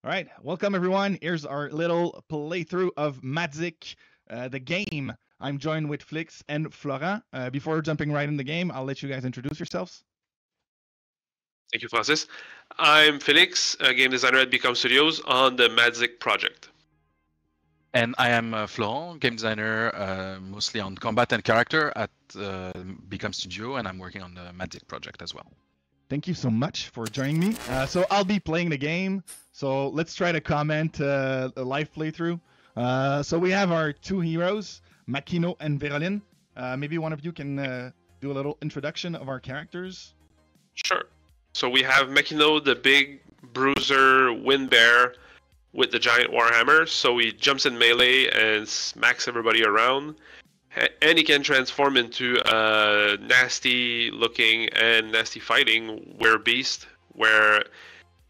All right, welcome everyone. Here's our little playthrough of Madzik, the game. I'm joined with Flix and Florent. Before jumping right in the game, I'll let you guys introduce yourselves. Thank you, Francis. I'm Felix, a game designer at Become Studios on the Madzik project. And I am Florent, game designer mostly on combat and character at Become Studio, and I'm working on the Madzik project as well. Thank you so much for joining me. So I'll be playing the game. So let's try to comment a live playthrough. So we have our two heroes, Makino and Veroline. Maybe one of you can do a little introduction of our characters. Sure. So we have Makino, the big bruiser wind bear with the giant warhammer. So he jumps in melee and smacks everybody around. And he can transform into a nasty looking and nasty fighting werebeast, where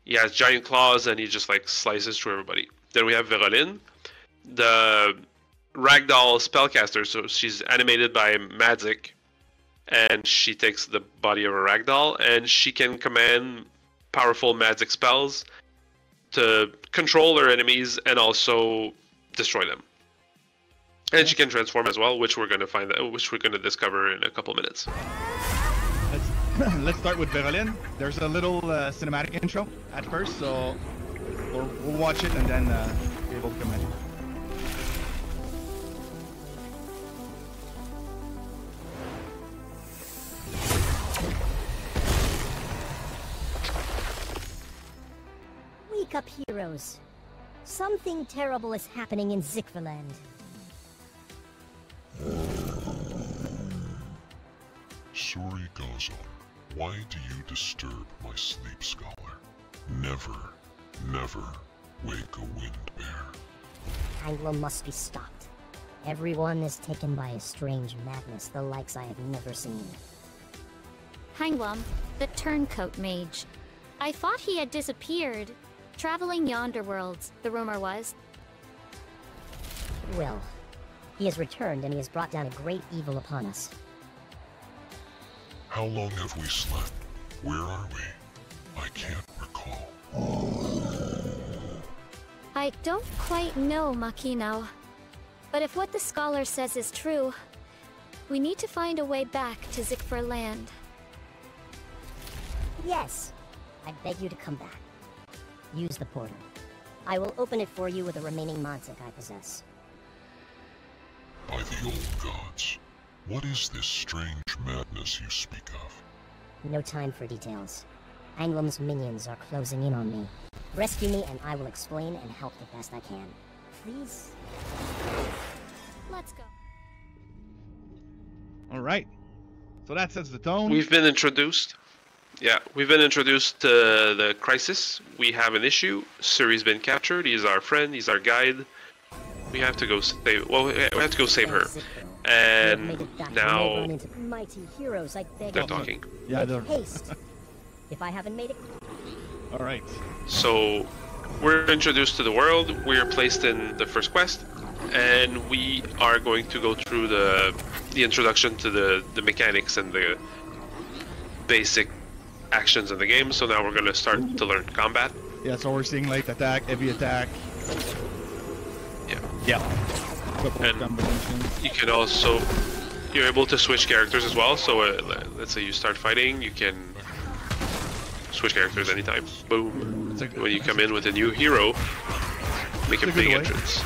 he has giant claws and he just like slices through everybody. Then we have Veroline, the ragdoll spellcaster. So she's animated by Madzik, and she takes the body of a ragdoll, and she can command powerful Madzik spells to control her enemies and also destroy them. And she can transform as well, which we're going to discover in a couple minutes. Let's start with Veroline. There's a little cinematic intro at first, so we'll watch it and then be able to comment. Wake up, heroes. Something terrible is happening in Zikverland. Sorry, Gazon. Why do you disturb my sleep, scholar? Never, never wake a wind bear. Anglo must be stopped. Everyone is taken by a strange madness, the likes I have never seen. Hangwam, the turncoat mage. I thought he had disappeared. Traveling yonder worlds, the rumor was. Well, he has returned and he has brought down a great evil upon us. How long have we slept? Where are we? I can't recall. I don't quite know, Makino. But if what the scholar says is true, we need to find a way back to Zikver land. Yes, I beg you to come back. Use the portal. I will open it for you with the remaining Madzik I possess. By the old gods, what is this strange madness you speak of? No time for details. Anglum's minions are closing in on me. Rescue me and I will explain and help the best I can. Please? Let's go. All right. So that sets the tone. We've been introduced. Yeah, we've been introduced to the crisis. We have an issue. Suri's been captured. He's our friend. He's our guide. We have to go save. Well, we have to go save her. And now mighty heroes, I beg they're of talking. Yeah, Make they're... haste. If I haven't made it. All right. So we're introduced to the world. We're placed in the first quest, and we are going to go through the introduction to the mechanics and the basic actions in the game. So now we're going to start to learn combat. Yeah, so we're seeing light attack, heavy attack. Yeah. And you can also, you're able to switch characters as well. So let's say you start fighting, you can switch characters anytime. Boom. When you come in with a new hero, make a big entrance.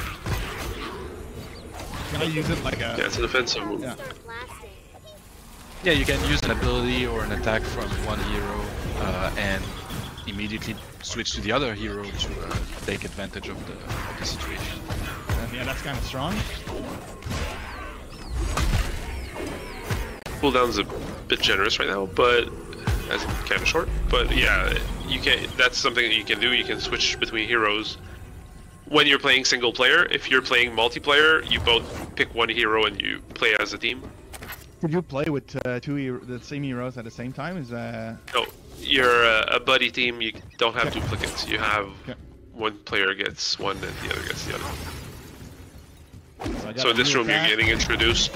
Can I use it like a... Yeah, it's an offensive move. Yeah. Yeah, you can use an ability or an attack from one hero and immediately switch to the other hero to take advantage of the situation. Yeah, that's kind of strong. Cooldown's a bit generous right now, but that's kind of short. But yeah, you can. That's something that you can do. You can switch between heroes when you're playing single player. If you're playing multiplayer, you both pick one hero and you play as a team. Could you play with the same heroes at the same time? Is No, you're a buddy team. You don't have duplicates. You have one player gets one and the other gets the other. So in this room, you're getting introduced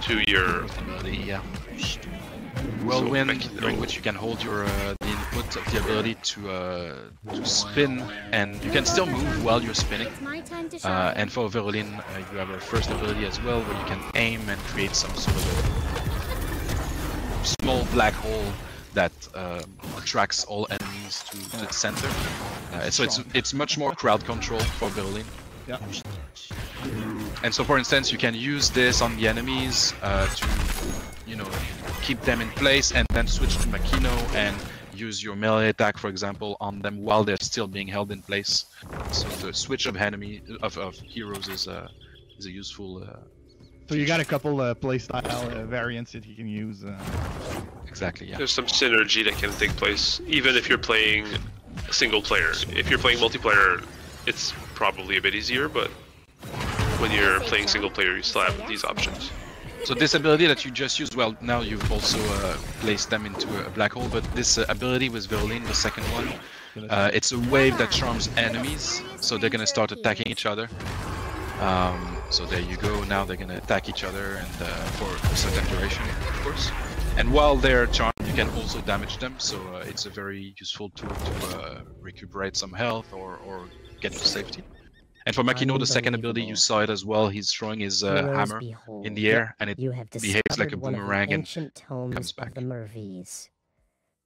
to your ability, yeah. Whirlwind, during which you can hold your the input note of the ability to spin, and you can still move while you're spinning. It's my time to shine. And for Verolyn, you have a first ability as well, where you can aim and create some sort of a small black hole that attracts all enemies to the center. So it's much more crowd control for Verolyn. Yeah. And so, for instance, you can use this on the enemies to, you know, keep them in place, and then switch to Makino and use your melee attack, for example, on them while they're still being held in place. So the switch of heroes is a useful. So you got a couple playstyle variants that you can use. Exactly. Yeah. There's some synergy that can take place, even if you're playing single player. If you're playing multiplayer, it's probably a bit easier, but when you're playing single player, you still have these options. So this ability that you just used, well, now you've also placed them into a black hole, but this ability with Verolyn, the second one, it's a wave that charms enemies, so they're gonna start attacking each other. So there you go, now they're gonna attack each other, and for a certain duration, of course. And while they're charmed, you can also damage them, so it's a very useful tool to recuperate some health or get to safety. And for Makino, the second ability, you saw it as well, he's throwing his hammer in the air, and it behaves like a boomerang and comes back. The Mervies.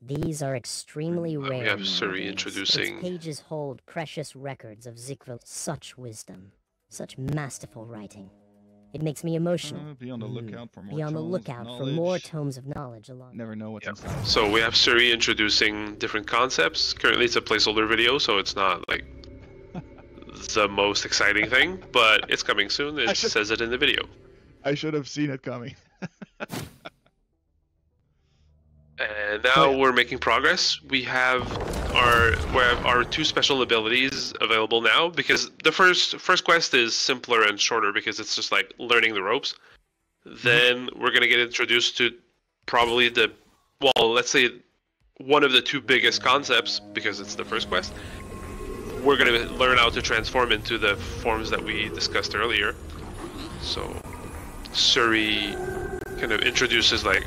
These are extremely rare. We have Suri nowadays. introducing... Its pages hold precious records of Zikvil. Such wisdom, such masterful writing. It makes me emotional. Be on the lookout for more. Be on the lookout for more tomes of knowledge along. Never know what's inside. So we have Suri introducing different concepts. Currently it's a placeholder video, so it's not like the most exciting thing, but it's coming soon. It says it in the video. I should have seen it coming. And now we're making progress. We have our two special abilities available now, because the first quest is simpler and shorter because it's just like learning the ropes. Then we're gonna get introduced to probably let's say one of the two biggest concepts, because it's the first quest. We're gonna learn how to transform into the forms that we discussed earlier. So Suri kind of introduces like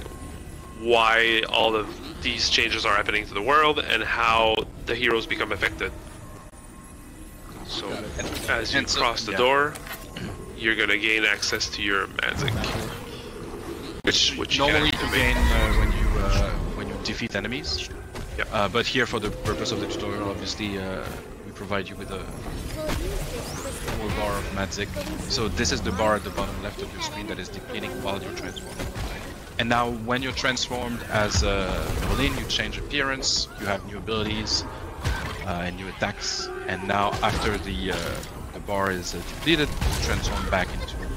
why all of these changes are happening to the world and how the heroes become affected. So as you cross the door, you're gonna gain access to your Madzik, which normally you gain when you defeat enemies. Yeah. But here, for the purpose of the tutorial, obviously we provide you with a full bar of Madzik. So this is the bar at the bottom left of your screen that is depleting while you're transforming. And now, when you're transformed as Verolyn, you change appearance, you have new abilities and new attacks. And now, after the bar is depleted, you transform back into a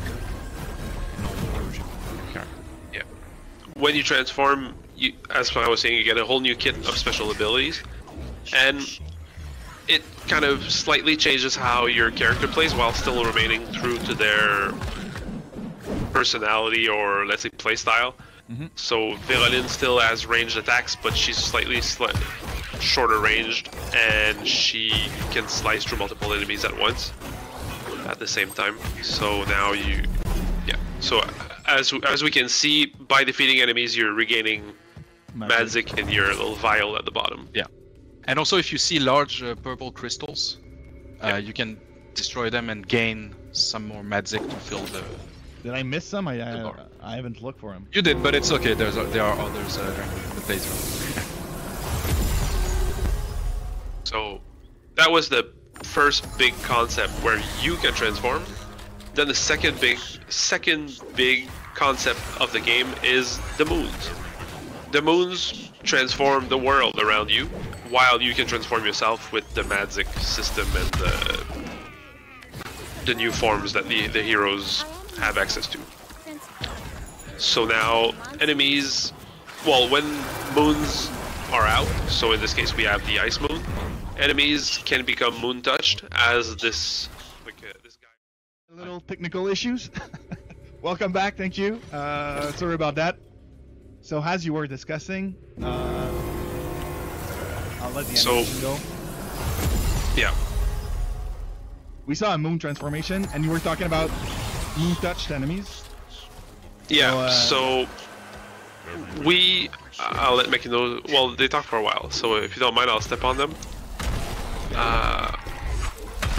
normal version of your character. Yeah. When you transform, as I was saying, you get a whole new kit of special abilities, and it kind of slightly changes how your character plays while still remaining true to their personality or, let's say, playstyle. So Verolyn still has ranged attacks, but she's slightly shorter ranged, and she can slice through multiple enemies at once, at the same time. So now so as we can see, by defeating enemies, you're regaining Madzik in your little vial at the bottom. Yeah. And also, if you see large purple crystals, you can destroy them and gain some more Madzik to fill the... Did I miss some? I haven't looked for them. You did, but it's okay. There are others in the playthrough. So that was the first big concept where you can transform. Then the second big concept of the game is the moons. The moons transform the world around you, while you can transform yourself with the Madzik system and the new forms that the heroes have access to. So now enemies, when moons are out, so in this case we have the ice moon, enemies can become moon touched as this guy. Little technical issues. Welcome back, thank you. Sorry about that. So as you were discussing, I'll let the animation go. Yeah. We saw a moon transformation, and you were talking about moon touched enemies. Yeah, so we I'll let Meki know. Well, they talk for a while, so if you don't mind, I'll step on them.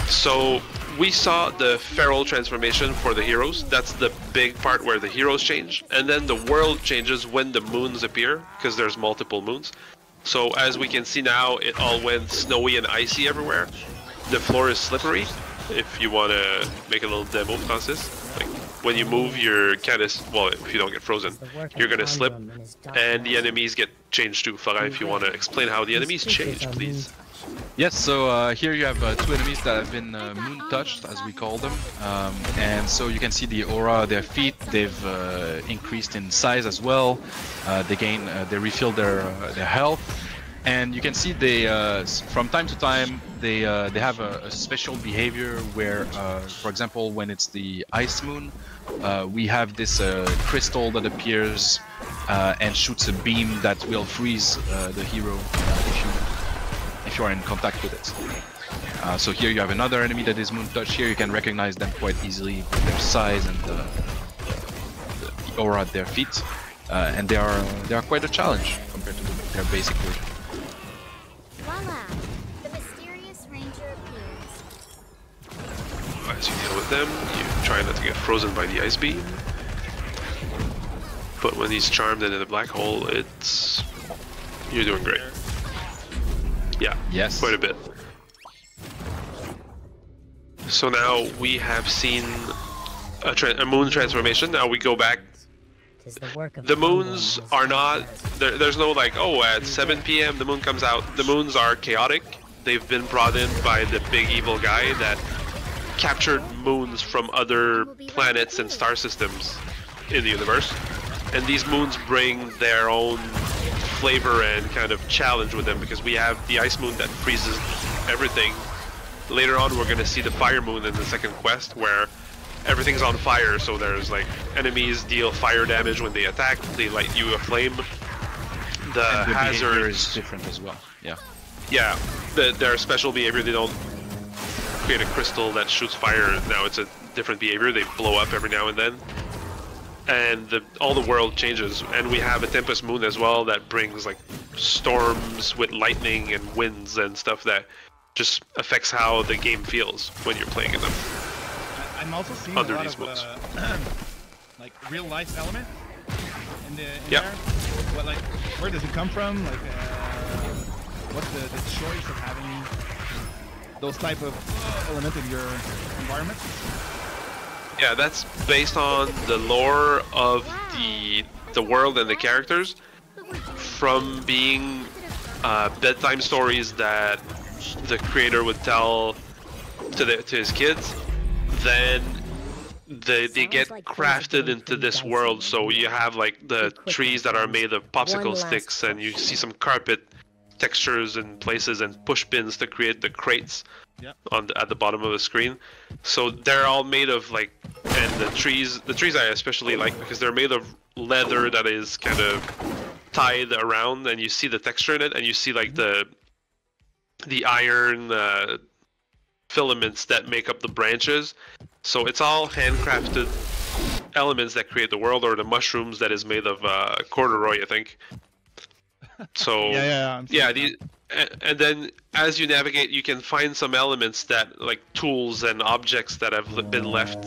So we saw the feral transformation for the heroes. That's the big part where the heroes change, and then the world changes when the moons appear, because there's multiple moons. So as we can see now, it all went snowy and icy everywhere. The floor is slippery. If you want to make a little demo, Francis, like when you move, you're kind of, well, if you don't get frozen, you're gonna slip, and the enemies get changed too. Farah, if you want to explain how the enemies change, please. Yes, so here you have two enemies that have been moon touched, as we call them, and so you can see the aura, their feet, they've increased in size as well. They refill their health, and you can see they, from time to time, they have a special behavior where, for example, when it's the ice moon, we have this crystal that appears and shoots a beam that will freeze the hero if you are in contact with it. So here you have another enemy that is moon touched. Here you can recognize them quite easily with their size and the aura at their feet, and they are quite a challenge compared to their basic version. Voila! The mysterious ranger appears. As you deal with them, you try not to get frozen by the ice beam. But when he's charmed into the black hole, you're doing great. Yeah, yes, quite a bit. So now we have seen a moon transformation. Now we go back. The moons are not, there's no like, oh, at 7 p.m. the moon comes out. The moons are chaotic. They've been brought in by the big evil guy that captured moons from other planets and star systems in the universe. And these moons bring their own flavor and kind of challenge with them, because we have the ice moon that freezes everything. Later on we're going to see the fire moon in the second quest, where everything's on fire, so there's like enemies deal fire damage when they attack, they light you aflame. The hazard is different as well. Yeah, their special behavior, they don't create a crystal that shoots fire. Now it's a different behavior, they blow up every now and then. And all the world changes, and we have a Tempest Moon as well that brings like storms with lightning and winds and stuff that just affects how the game feels when you're playing in them. I'm also seeing under a lot these of moons. like real life element in Yep. there. What, like, where does it come from? Like, what's the choice of having those type of element in your environment? Yeah, that's based on the lore of the world and the characters, from being bedtime stories that the creator would tell to his kids. Then they get crafted into this world. So you have like the trees that are made of popsicle sticks, and you see some carpet textures in places, and push pins to create the crates. Yep. At the bottom of the screen. So they're all made of like, and the trees I especially like because they're made of leather that is kind of tied around, and you see the texture in it, and you see like the iron filaments that make up the branches. So it's all handcrafted elements that create the world, or the mushrooms that is made of corduroy, I think. So and then as you navigate, you can find some elements that, like tools and objects that have been left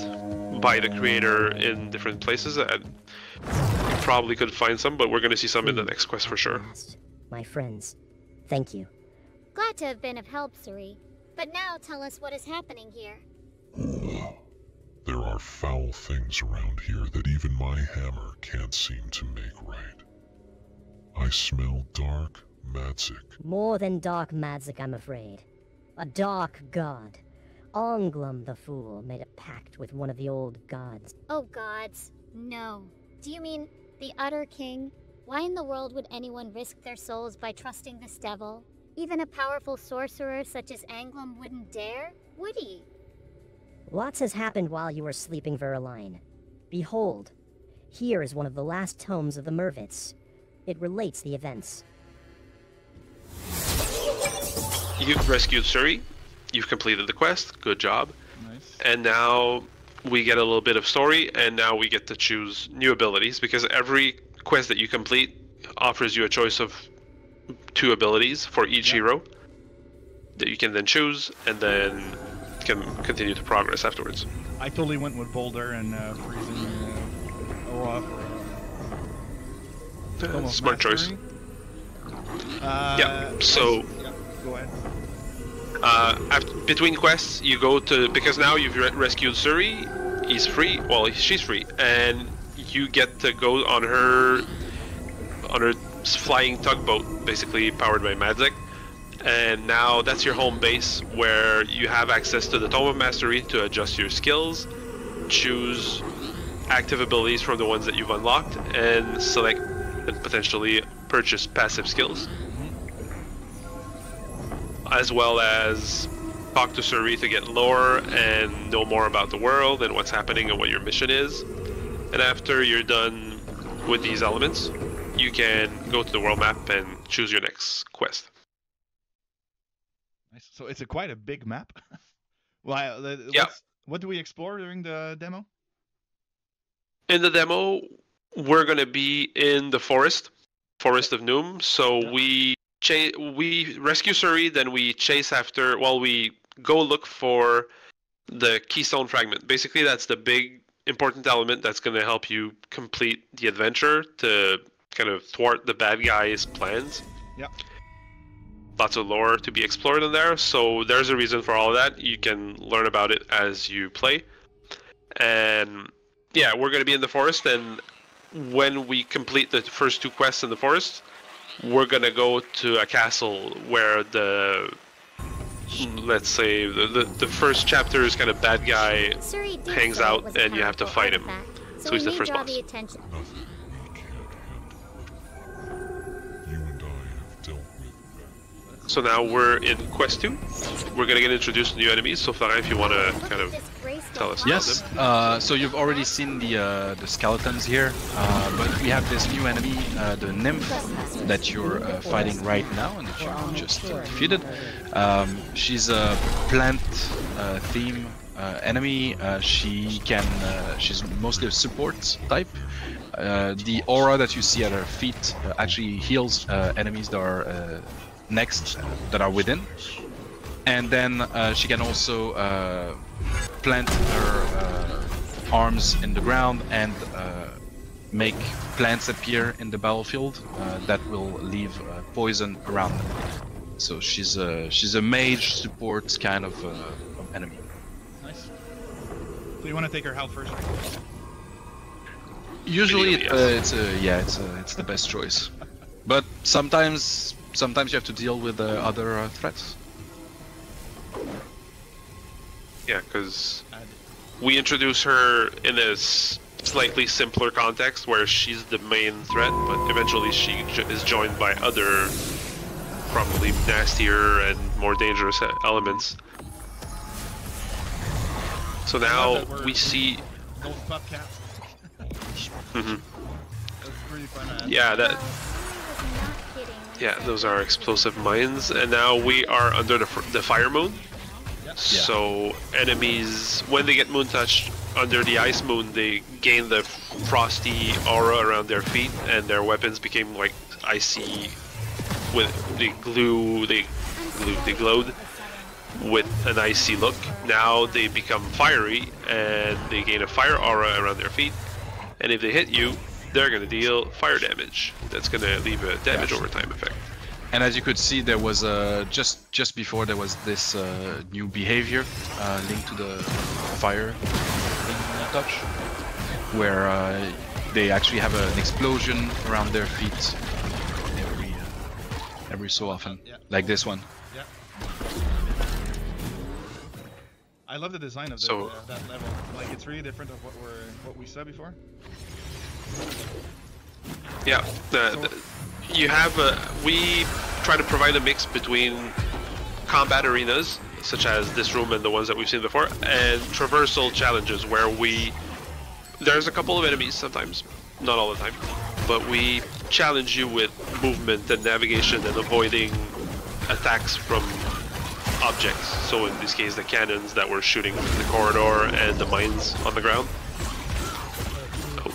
by the creator in different places. And you probably could find some, but we're going to see some in the next quest for sure. My friends, thank you. Glad to have been of help, Suri. But now tell us what is happening here. There are foul things around here that even my hammer can't seem to make right. I smell dark Madzik. More than dark Madzik, I'm afraid. A dark god. Onglum the Fool made a pact with one of the old gods. Oh gods, no. Do you mean the Utter King? Why in the world would anyone risk their souls by trusting this devil? Even a powerful sorcerer such as Anglum wouldn't dare, would he? Lots has happened while you were sleeping, Veroline. Behold, here is one of the last tomes of the Mervits. It relates the events. You've rescued Suri. You've completed the quest. Good job. Nice. And now we get a little bit of story, and now we get to choose new abilities, because every quest that you complete offers you a choice of 2 abilities for each hero that you can then choose, and then can continue to progress afterwards. I totally went with Boulder and freezing Aura for Smart choice. So go ahead. between quests, you go to, because now you've rescued Suri, he's free. Well, she's free, and you get to go on her flying tugboat, basically powered by Madzik. And now that's your home base, where you have access to the Tome of Mastery to adjust your skills, choose active abilities from the ones that you've unlocked, and select and potentially purchase passive skills. As well as talk to Suri to get lore and know more about the world and what's happening and what your mission is. And after you're done with these elements, you can go to the world map and choose your next quest. Nice. So it's quite a big map. Well, what do we explore during the demo? In the demo, we're gonna be in the forest of Noom. So we rescue Suri, then we chase after. Well, we go look for the keystone fragment. Basically, that's the big important element that's gonna help you complete the adventure to kind of thwart the bad guy's plans. Yep. Lots of lore to be explored in there, so there's a reason for all of that. You can learn about it as you play. And yeah, we're going to be in the forest, and when we complete the first 2 quests in the forest, we're going to go to a castle where let's say the first chapter's kind of bad guy hangs out, and you have to fight him. So he's the first boss. Nothing we can't handle. You and I have dealt with. So now we're in quest 2. We're gonna get introduced to new enemies. So Florent, if you want to kind of tell us Yes. about them. So you've already seen the skeletons here, but we have this new enemy, the nymph, that you're fighting right now, and that you just defeated. She's a plant theme enemy. She's mostly a support type. The aura that you see at her feet actually heals enemies that are next that are within, and then she can also plant her arms in the ground and make plants appear in the battlefield that will leave poison around them. So she's a mage support kind of enemy. Nice. So you want to take her health first? Usually it's the best choice, but sometimes you have to deal with other threats. Yeah, because we introduce her in a slightly simpler context where she's the main threat, but eventually she is joined by other, probably nastier and more dangerous elements. So now we see. Those pup cats. Mhm. That's pretty fun. Yeah, those are explosive mines, and now we are under the fire moon. Yep. So enemies, when they get moon touched under the ice moon, they gain the frosty aura around their feet, and their weapons became like icy. They glowed with an icy look. Now they become fiery, and they gain a fire aura around their feet. And if they hit you, they're going to deal fire damage. That's going to leave a damage over time effect. And as you could see, there was just before there was this new behavior linked to the fire touch, where they actually have an explosion around their feet every so often, like this one. Yeah. I love the design of that level. Like, it's really different of what we saw before. Yeah, you have we try to provide a mix between combat arenas, such as this room and the ones that we've seen before, and traversal challenges where there's a couple of enemies sometimes, not all the time, but we challenge you with movement and navigation and avoiding attacks from objects. So in this case, the cannons that were shooting in the corridor and the mines on the ground.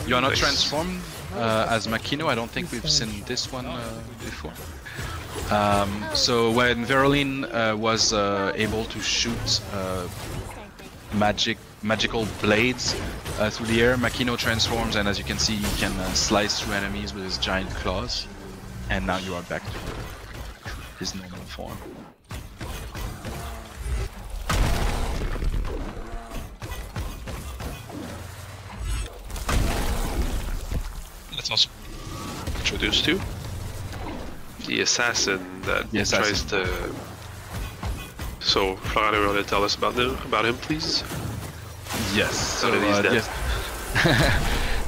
You are not transformed as Makino. I don't think we've seen this one before. So when Veroline was able to shoot magical blades through the air, Makino transforms, and as you can see, he can slice through enemies with his giant claws. And now you are back to his normal form. Let's also introduce to the assassin that tries to. So, Florian, you want to tell us about him, please? Yes. So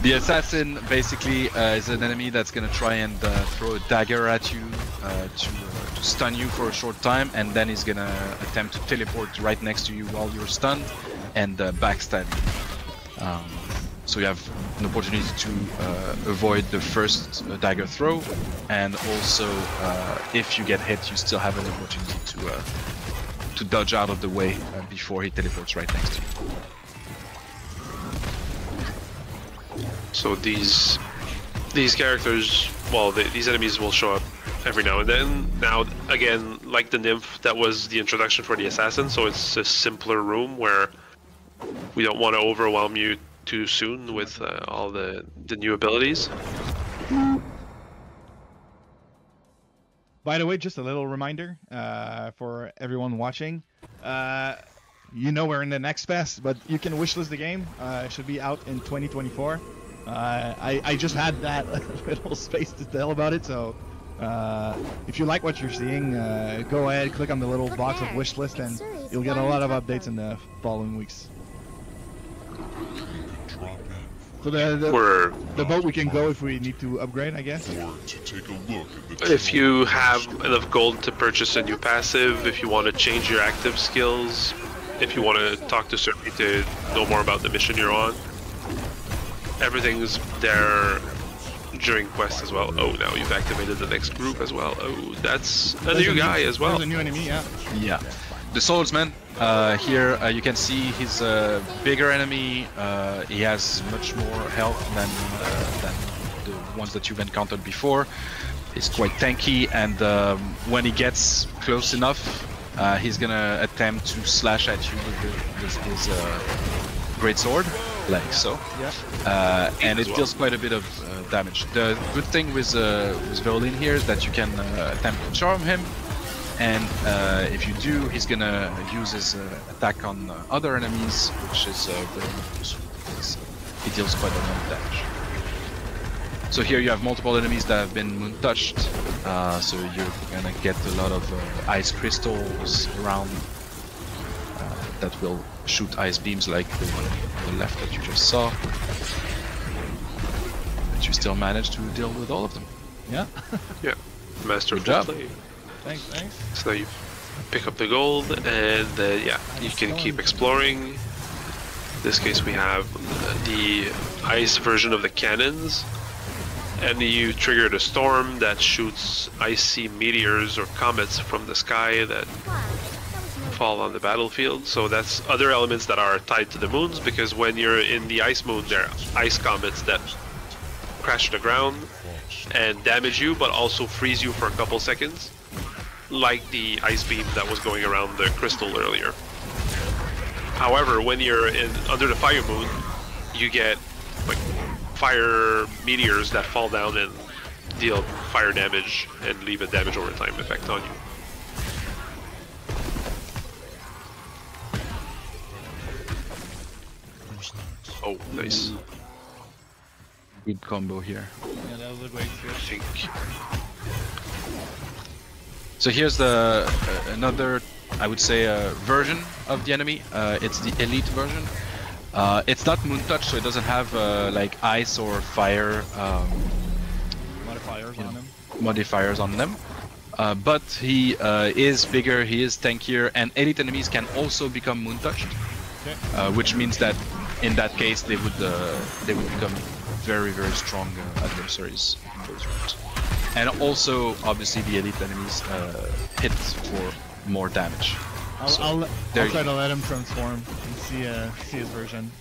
the assassin basically is an enemy that's gonna try and throw a dagger at you to stun you for a short time, and then he's gonna attempt to teleport right next to you while you're stunned and backstab you. So you have an opportunity to avoid the first dagger throw, and also if you get hit, you still have an opportunity to dodge out of the way before he teleports right next to you. So these characters, well, these enemies will show up every now and then. Now, again, like the nymph, that was the introduction for the assassin, so it's a simpler room where we don't want to overwhelm you too soon with all the new abilities. By the way, just a little reminder for everyone watching. You know we're in the next fest, but you can wishlist the game. It should be out in 2024. I just had that little space to tell about it, so if you like what you're seeing, go ahead, click on the little box of wishlist, and you'll get a lot of updates in the following weeks. So the boat we can go if we need to upgrade, I guess. If you have enough gold to purchase a new passive, if you want to change your active skills, if you want to talk to Serpi to know more about the mission you're on, everything's there during quest as well. Oh, now you've activated the next group as well. Oh, that's a new guy as well. There's a new enemy, yeah. Yeah. The swordsman, here you can see he's a bigger enemy. He has much more health than the ones that you've encountered before. He's quite tanky, and when he gets close enough, he's gonna attempt to slash at you with his great sword, like so. Yeah. And it deals quite a bit of damage. The good thing with Veroline here is that you can attempt to charm him. And if you do, he's gonna use his attack on other enemies, which is very useful because he deals quite a lot of damage. So here you have multiple enemies that have been moon touched, so you're gonna get a lot of ice crystals around that will shoot ice beams like the one on the left that you just saw. But you still manage to deal with all of them. Yeah. Yeah. Master Good job. play. Thanks. So now you pick up the gold, and yeah, you can keep exploring. In this case, we have the ice version of the cannons, and you trigger the storm that shoots icy meteors or comets from the sky that fall on the battlefield. So that's other elements that are tied to the moons, because when you're in the ice moon, there are ice comets that crash to the ground and damage you, but also freeze you for a couple seconds, like the ice beam that was going around the crystal earlier. However, when you're under the fire moon, you get like fire meteors that fall down and deal fire damage and leave a damage over time effect on you. Oh, nice. Good combo here. Yeah, that was a great switch. So here's the another, I would say, version of the enemy. It's the elite version. It's not moon touch, so it doesn't have like ice or fire modifiers on them. But he is bigger, he is tankier, and elite enemies can also become moon touched, which means that in that case they would become very strong adversaries in those rooms. And also, obviously, the elite enemies hit for more damage. I'll try to let him transform and see his version.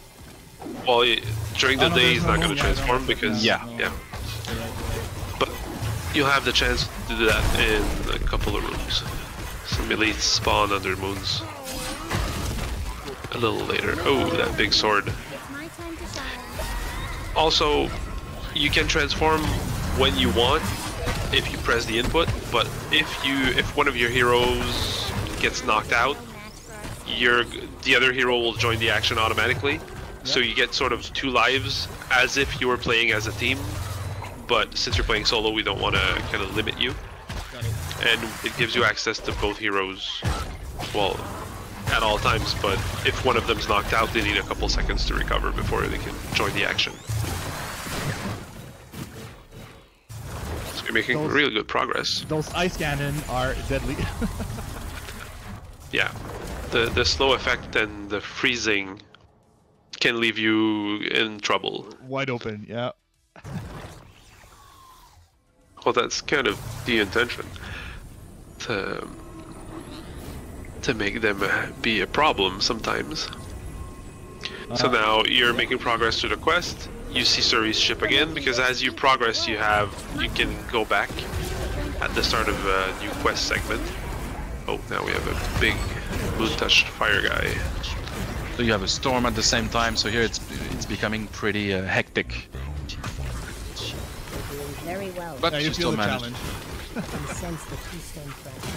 Well, during the Oh, no, day there's he's no not going to moonlight, transform no, because Yeah. no. yeah. But you'll have the chance to do that in a couple of rooms. Some elites spawn under moons. A little later. Oh, that big sword. It's my time to shine. Also, you can transform when you want if you press the input, but if one of your heroes gets knocked out, the other hero will join the action automatically. So you get sort of 2 lives as if you were playing as a team, but since you're playing solo, we don't want to kind of limit you. And it gives you access to both heroes, well, at all times, but if one of them's knocked out, they need a couple seconds to recover before they can join the action. So you're making really good progress. Those ice cannon are deadly. Yeah, the slow effect and the freezing can leave you in trouble. Wide open, yeah. Well, that's kind of the intention, to make them be a problem sometimes. So now you're making progress through the quest. You see Suri's ship again, because as you progress, you can go back at the start of a new quest segment. Oh, now we have a big moon-touched fire guy. So you have a storm at the same time. So here it's becoming pretty hectic. You're doing very well. But Yeah, you you feel still the manage. challenge. You can sense the keystone fragments.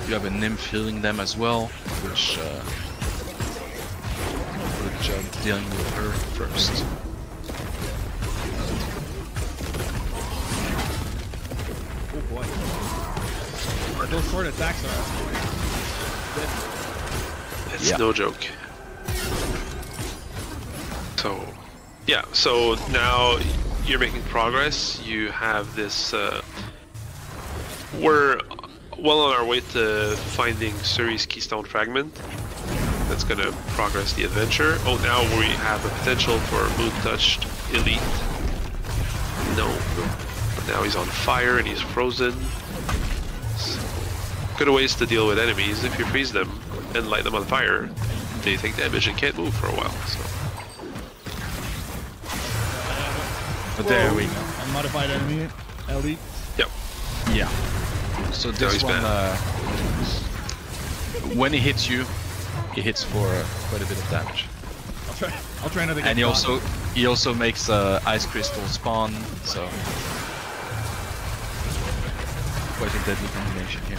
You have a nymph healing them as well, which good job dealing with her first. Oh boy. Those sword attacks are It's Yeah. no joke. So, yeah, so now you're making progress. You have this, we're well on our way to finding Suri's keystone fragment. That's gonna progress the adventure. Oh, now we have a potential for a moon-touched elite. No. But now he's on fire and he's frozen. So, good ways to deal with enemies. If you freeze them and light them on fire, they take damage and can't move for a while. So. But there we go. a modified enemy, elite. Yep. Yeah. So Now this he's one, bad. when he hits you, he hits for quite a bit of damage. I'll try not to get And he caught. also makes ice crystal spawn. So quite a deadly combination here.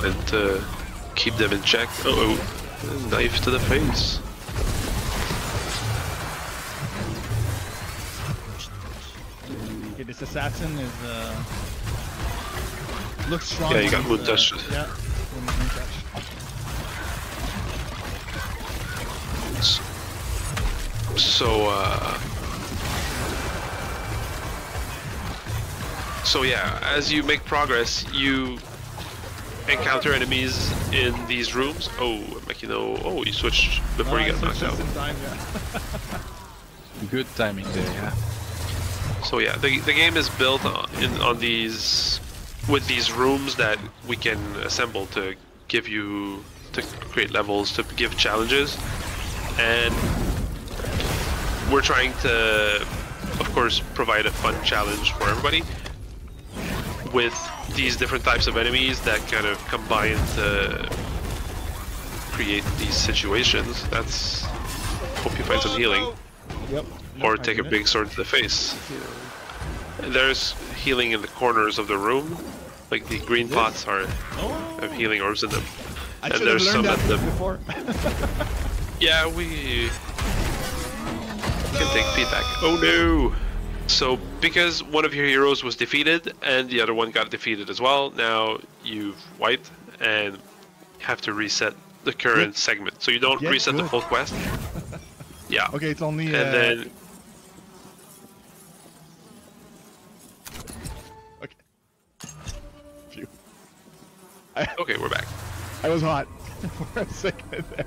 And to keep them in check. Uh-oh. Knife to the face. Okay, this assassin is looks strong. Yeah, you got He's, moon touch. Yeah, moon touch. So yeah, as you make progress, you encounter enemies in these rooms. Oh, Makino, oh, you switched before you got knocked out. In time, yeah. Good timing there, yeah. So yeah, the game is built on these, with these rooms that we can assemble to give you, to create levels, to give challenges, and we're trying to, of course, provide a fun challenge for everybody with these different types of enemies that kind of combine to create these situations. That's, hope you find some healing. Yep. Or I take a did it. big sword to the face. There's healing in the corners of the room, like the green pots are have healing orbs in them. I and should have there's learned some that at the before. yeah, we can take feedback. Oh no! So because one of your heroes was defeated and the other one got defeated as well, now you've wiped and have to reset the current segment. So you don't Get reset the good. full quest. Yeah. Okay, it's only. And then Okay. Phew. okay, we're back. I was hot for a second there.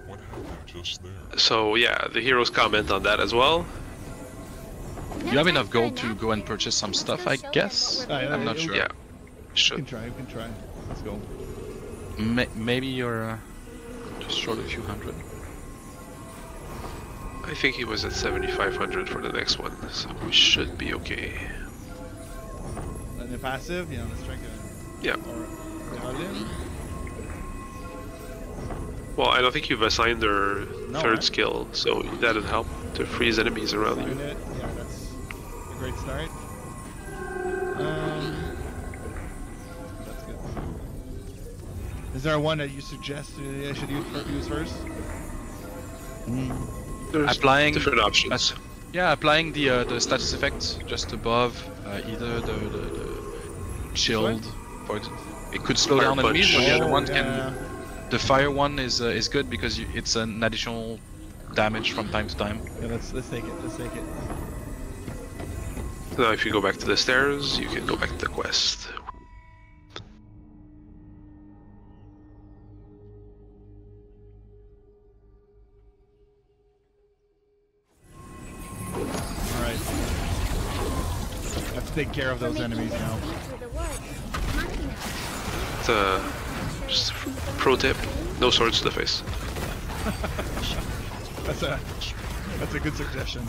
What happened just there? So yeah, the heroes comment on that as well. No You have enough gold to go and purchase some stuff, I guess. I'm not sure. Yeah. We Should. can try. We can try. Let's go. Maybe you're just short a few hundred. I think he was at 7,500 for the next one, so we should be okay. And the passive, yeah, let's try. Yeah. Or Berlin. Well, I don't think you've assigned their No, third right? skill, so that'd help to freeze enemies around you. Unit. Yeah, that's a great start. That's good. Is there one that you suggest I should use first? There's Applying different options. Yeah, applying the status effect just above either the shield. For it could slow Fire down enemies, punch. but the other one yeah. can. The fire one is good because it's an additional damage from time to time. Yeah, let's take it. Let's take it. Now, if you go back to the stairs, you can go back to the quest. All right. Have to take care of those enemies now. It's just a pro tip: no swords to the face. That's a good suggestion.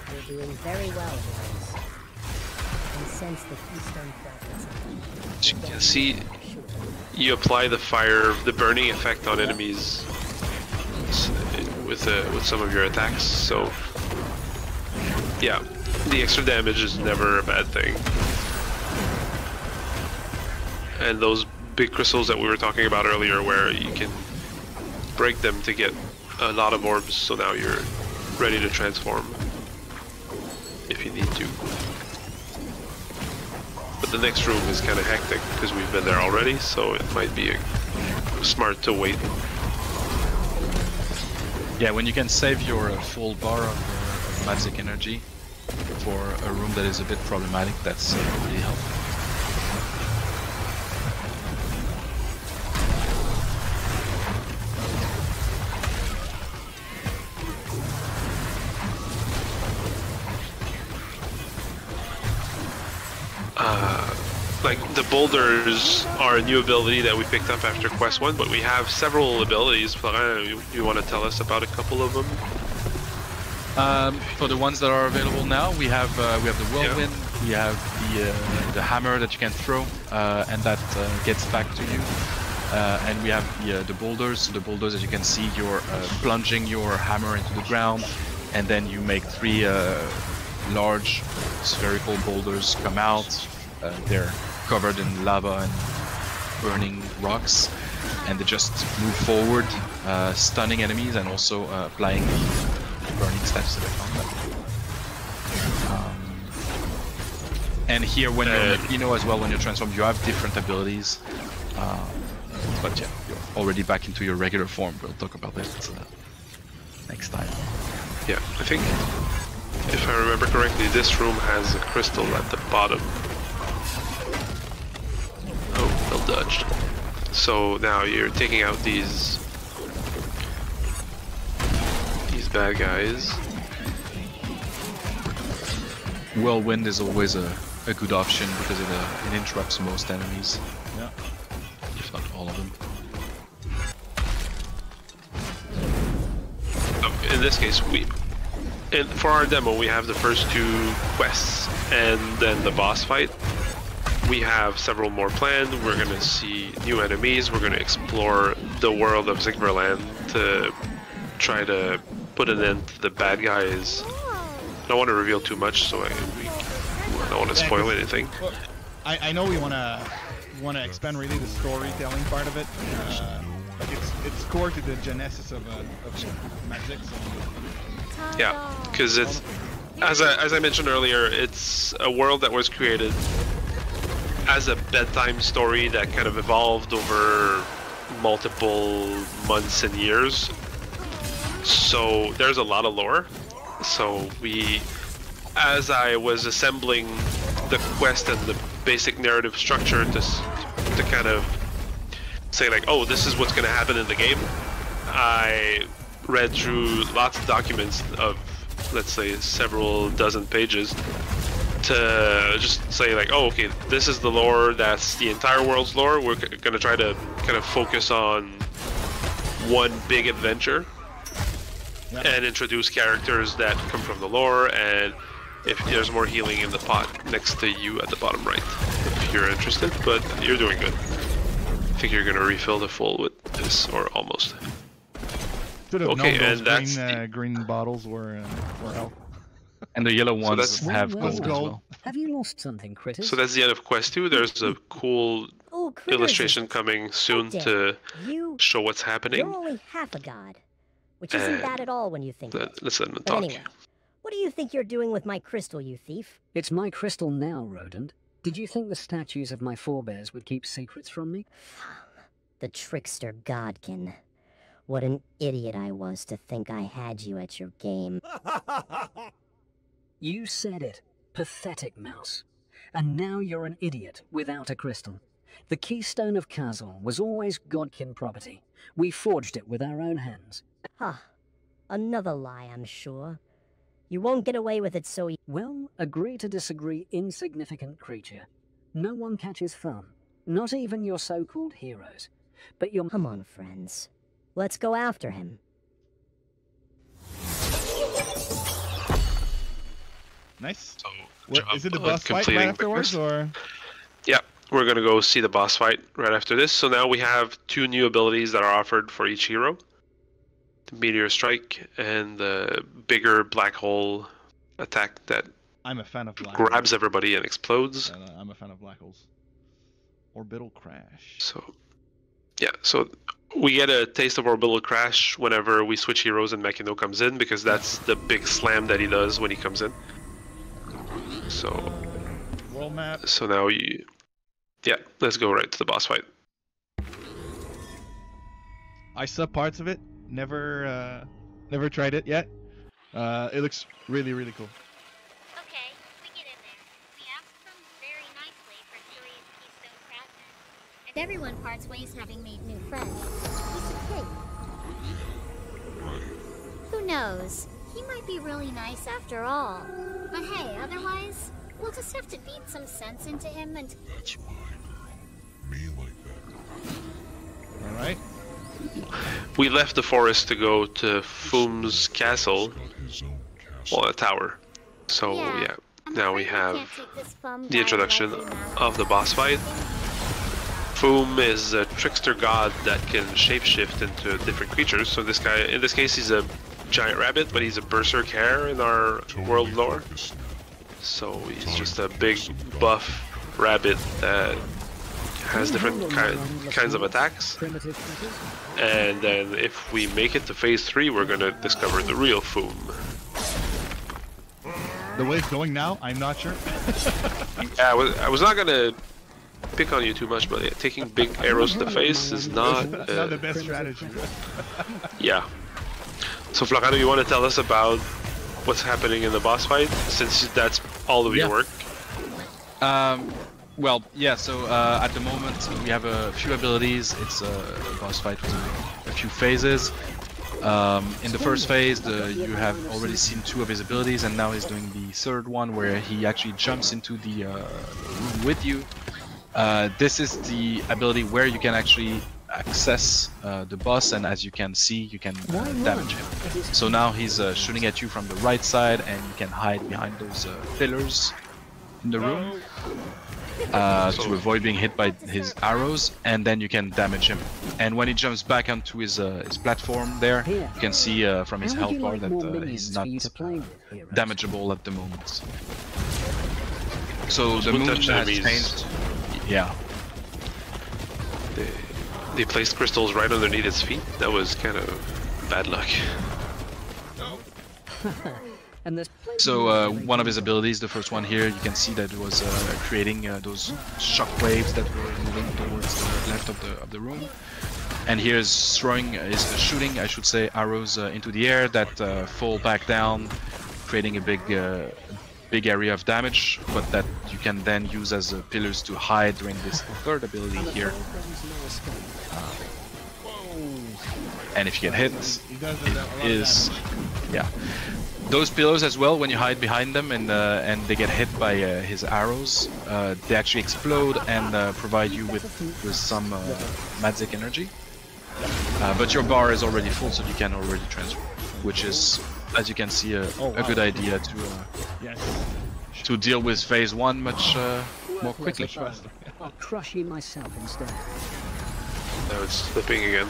You're doing very well, boys. I can sense the keystone prophets. As you can see, you apply the fire, the burning effect on enemies with some of your attacks. So, yeah, the extra damage is never a bad thing. And those big crystals that we were talking about earlier, where you can break them to get a lot of orbs, so now you're ready to transform if you need to. But the next room is kind of hectic because we've been there already, so it might be smart to wait. Yeah, when you can save your full bar of Madzik energy for a room that is a bit problematic, that's really helpful. Like, the boulders are a new ability that we picked up after Quest 1, but we have several abilities. Florent, you want to tell us about a couple of them? For the ones that are available now, we have the whirlwind, we have the hammer that you can throw, and that gets back to you. And we have the boulders. So the boulders, as you can see, you're plunging your hammer into the ground, and then you make 3 large spherical boulders come out. They're covered in lava and burning rocks, and they just move forward, stunning enemies and also applying the burning status effect on them. And here, when you're as well, when you're transformed, you have different abilities. But yeah, you're already back into your regular form. We'll talk about that next time. Yeah, I think, if I remember correctly, this room has a crystal at the bottom. Oh, well dodged. So now you're taking out these bad guys. Whirlwind is always a good option because it interrupts most enemies. Yeah. If not all of them. In this case, for our demo, we have the first 2 quests and then the boss fight. We have several more planned. We're going to see new enemies. We're going to explore the world of Zigverland to try to put an end to the bad guys. I don't want to reveal too much, so I don't want to spoil anything. Well, I know we want to expand really the storytelling part of it. Like it's core to the genesis of Madzik. So. Yeah, because it's, as I mentioned earlier, it's a world that was created as a bedtime story that kind of evolved over multiple months and years. So there's a lot of lore. So as I was assembling the quest and the basic narrative structure to kind of say like, oh, this is what's going to happen in the game, I read through lots of documents of, let's say, several dozen pages to just say like, oh, okay, this is the lore, that's the entire world's lore. We're gonna try to kind of focus on one big adventure and introduce characters that come from the lore, and if there's more healing in the pot next to you at the bottom right, if you're interested, but you're doing good. I think you're gonna refill the full with this, or almost. Should have Okay, known and those that's green bottles were health. And the yellow ones that's- have Well, gold as gold. well. Have you lost something, Critters? So that's the end of quest 2. There's a cool Oh, Critters, illustration is it? coming soon Okay. to You, show what's you're happening. only half a god, which isn't And bad at all when you think of it. Let's let them But talk. anyway, what do you think you're doing with my crystal, you thief? It's my crystal now, rodent. Did you think the statues of my forebears would keep secrets from me? The trickster godkin. What an idiot I was to think I had you at your game. You said it. Pathetic mouse. And now you're an idiot without a crystal. The keystone of Kazal was always Godkin property. We forged it with our own hands. Ha. Another lie, I'm sure. You won't get away with it so Well, agree to disagree, insignificant creature. No one catches fun. Not even your so-called heroes. But your... Come on, friends. Let's go after him. Nice. So, What, job is it the on boss fight right completing afterwards, Big Quest. or? Yeah, we're gonna go see the boss fight right after this. So now we have 2 new abilities that are offered for each hero: the Meteor Strike and the bigger black hole attack that I'm a fan of black grabs everybody and explodes. holes. I'm a fan of black holes. Orbital crash. So, yeah, so we get a taste of Orbital Crash whenever we switch heroes and Makino comes in, because that's the big slam that he does when he comes in. So, World map. so now yeah, let's go right to the boss fight. I saw parts of it. Never tried it yet. It looks really, really cool. Okay, we get in there. We asked them very nicely for Julius Keystone Craftsman. And everyone parts ways having made new friends. Piece of cake. Who knows? He might be really nice after all. But hey, otherwise, we'll just have to beat some sense into him and... That's my girl. Me like that. All right. We left the forest to go to Foom's castle, He's got his own castle. well, a tower. So yeah, I'm now we afraid have can't take this bum the guy introduction lightly now. of the boss fight. Foom is a trickster god that can shapeshift into different creatures. So this guy, in this case, he's a giant rabbit, but he's a berserk hare in our world lore. Focus now. So he's just a big buff rabbit that has different kinds of attacks. Primitive critters? And then if we make it to phase 3, we're gonna discover the real Foom. The way it's going now, I'm not sure. Yeah, I was not gonna pick on you too much, but yeah, taking big arrows to the face is not... That's not the best strategy. Yeah. So Florano, you want to tell us about what's happening in the boss fight, since that's all of your work? Well, yeah, so at the moment we have a few abilities. It's a boss fight with a few phases. In the first phase, you have already seen 2 of his abilities, and now he's doing the third one where he actually jumps into the room with you. This is the ability where you can actually access the boss, and as you can see, you can damage him. So now he's shooting at you from the right side, and you can hide behind those pillars in the room to avoid being hit by his arrows, and then you can damage him. And when he jumps back onto his platform there, you can see from his health bar that he's not damageable at the moment. So the moon has changed. Yeah. They placed crystals right underneath its feet. That was kind of bad luck. And there's So one of his abilities, the first one here, you can see that it was creating those shock waves that were moving towards the left of the room. And here is shooting, I should say, arrows into the air that fall back down, creating a big area of damage, but that you can then use as pillars to hide during this third ability here. and if you get hit, He does a lot of is damage. yeah. Those pillows as well, when you hide behind them and they get hit by his arrows, they actually explode and provide you with some Madzik energy. But your bar is already full, so you can already transfer, which is, as you can see, a good idea to deal with phase 1 much more quickly. I'll crush you myself instead. Now it's slipping again.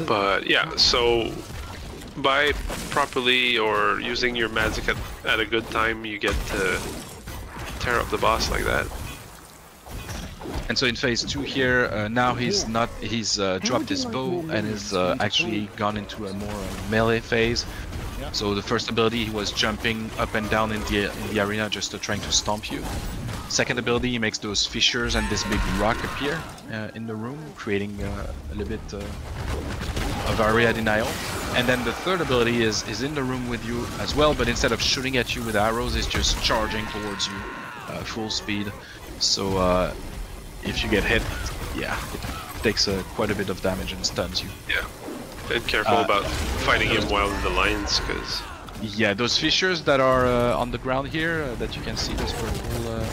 But yeah, so by properly or using your Madzik at a good time, you get to tear up the boss like that. And so in phase 2 here, now he's dropped his bow and is actually gone into a more melee phase. So the first ability, he was jumping up and down in the arena just trying to stomp you. Second ability, he makes those fissures and this big rock appear in the room, creating a little bit of area denial. And then the third ability is in the room with you as well, but instead of shooting at you with arrows, it's just charging towards you full speed. So if you get hit, yeah, it takes quite a bit of damage and stuns you. Yeah, and careful about fighting him while in the lines, because... Yeah, those fissures that are on the ground here, that you can see, those purple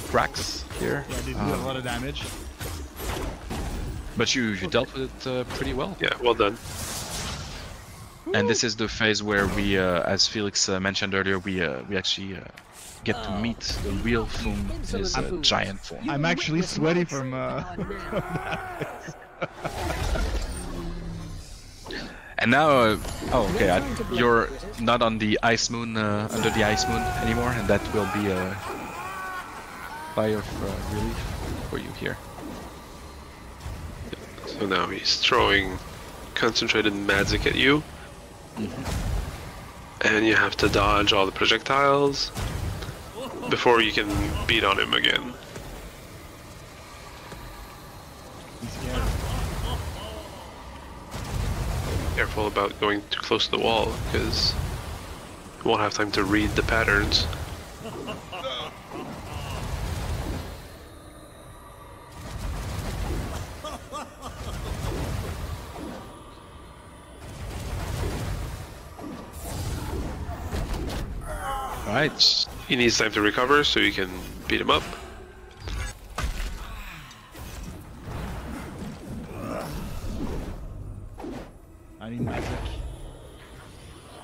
cracks here. Yeah, they do a lot of damage. But you dealt with it pretty well. Yeah, well done. And this is the phase where we, as Felix mentioned earlier, we actually get to meet the real Foom in his giant form. I'm actually sweaty from And now, you're not on the ice moon, under the ice moon anymore, and that will be a fire of relief for you here. So now he's throwing concentrated Madzik at you. And you have to dodge all the projectiles before you can beat on him again. Careful about going too close to the wall, because you won't have time to read the patterns. Alright. He needs time to recover so you can beat him up. I need Madzik.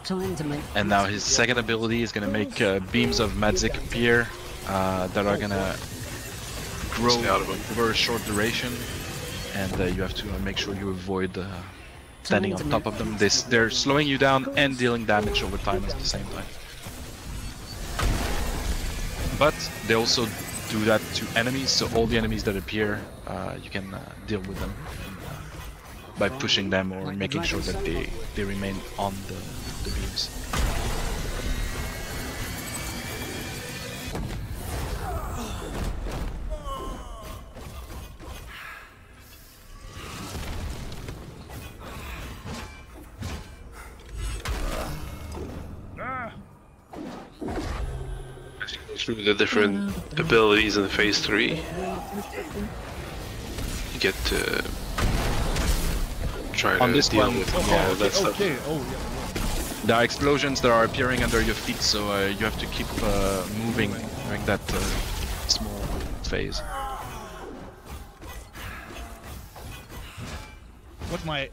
Time to make. And now his second ability is gonna make beams of Madzik appear that are gonna grow over a short duration, and you have to make sure you avoid standing on top of them. They're slowing you down and dealing damage over time at the same time. But they also do that to enemies, so all the enemies that appear, you can deal with them by pushing them or making sure that they remain on the beams. Through the different abilities in phase 3, you get to try on to this deal one, with all of that stuff. There are explosions that are appearing under your feet, so you have to keep moving during that small phase.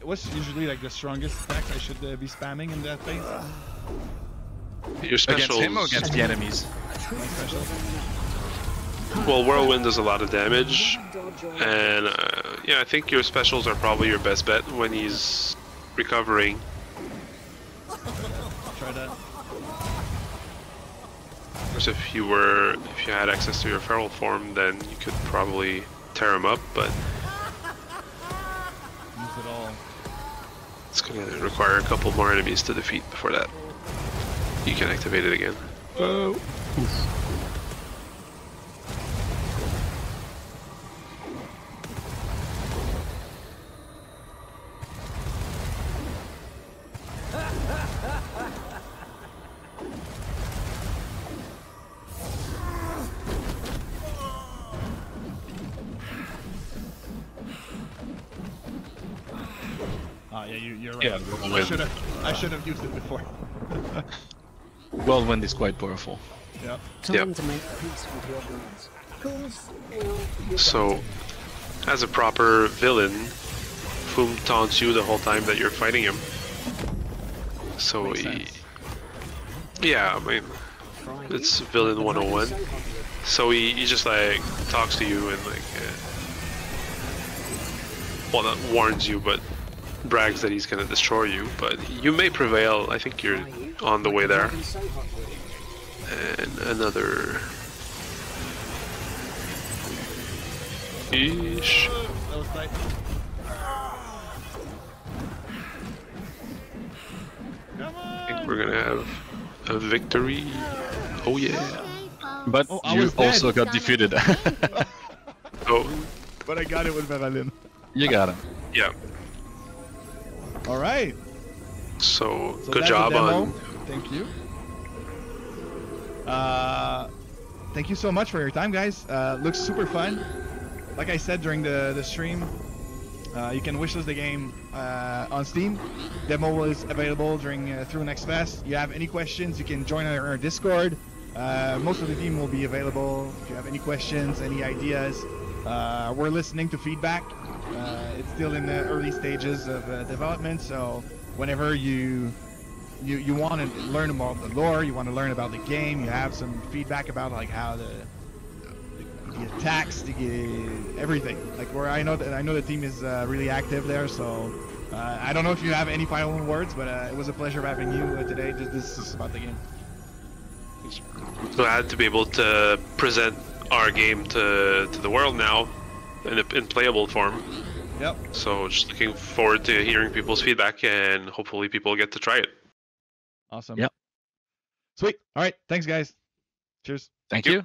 What's usually like the strongest attacks I should be spamming in that phase? Your specials, against him or against the enemies? My specials? Well, Whirlwind does a lot of damage, and yeah, I think your specials are probably your best bet when he's recovering. Try that. Of course, if you had access to your feral form, then you could probably tear him up, but Use it all. it's going to require a couple more enemies to defeat before that you can activate it again. Oh. Oh yeah, you're right. Yeah, I should have used it before. Whirlwind is quite powerful. Yep. Time to make peace with your gods. Course, well, So, as a proper villain, Foom taunts you the whole time that you're fighting him. So Makes he, sense. yeah, I mean, it's villain 101. So he just like talks to you and like, well, not warns you, but brags that he's gonna destroy you. But you may prevail. I think you're on the way there. And another. Eesh. That was tight. Come I think on. we're gonna have a victory. Oh yeah. But Oh, I you was dead. also got defeated. Oh But I got it with Veralyn. You got him. yeah. All right. So So good that's job the demo. on. Thank you. Thank you so much for your time, guys. Looks super fun. Like I said during the stream, you can wishlist the game on Steam. Demo is available during through Next Fest. You have any questions, you can join our Discord. Most of the team will be available. If you have any questions, any ideas, we're listening to feedback. It's still in the early stages of development, so whenever you want to learn about the lore, you want to learn about the game, you have some feedback about like how the attacks, everything. Like where I know the team is really active there, so I don't know if you have any final words, but it was a pleasure having you today. This is about the game. Glad to be able to present our game to the world now in playable form. Yep. So just looking forward to hearing people's feedback and hopefully people get to try it. Awesome. Yep. Sweet. All right. Thanks, guys. Cheers. Thank you.